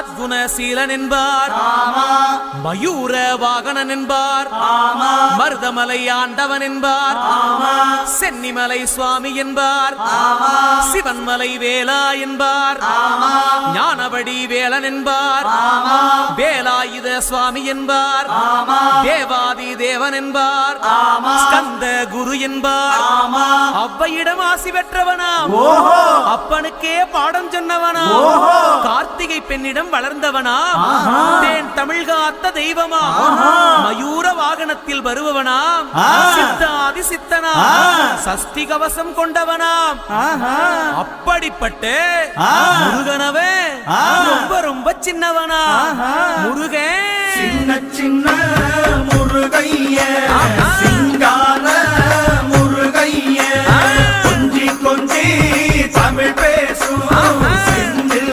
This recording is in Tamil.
சத்குணசீலன் என்பார், மயூர வாகனன் என்பார், மருதமலை ஆண்டவன் என்பார், சென்னிமலை சுவாமி என்பார், சிவன்மலை வேலா என்பார், ஞானபடி வேலன் என்பார், வேலாயுத சுவாமி என்பார், தேவாதி தேவன் என்பார், ஸ்கந்த குரு என்பார், அவ்வையிடம் ஆசி பெற்றவனாம், அப்பனுக்கே பாடம் சொன்னவனாம், கார்த்திகை பெண்ணிடம் வளர்ந்தவனாம், தேன் தமிழ் காத்த தெய்வமாம், மயூர வாகனத்தில் வருபவனாம், சித்தாதி சித்தனாம், சஷ்டி கவசம் கொண்டவனாம். அப்படிப்பட்ட முருகனவே ரொம்ப ரொம்ப சின்னவனா. முருகன் சின்ன சின்ன முருகைய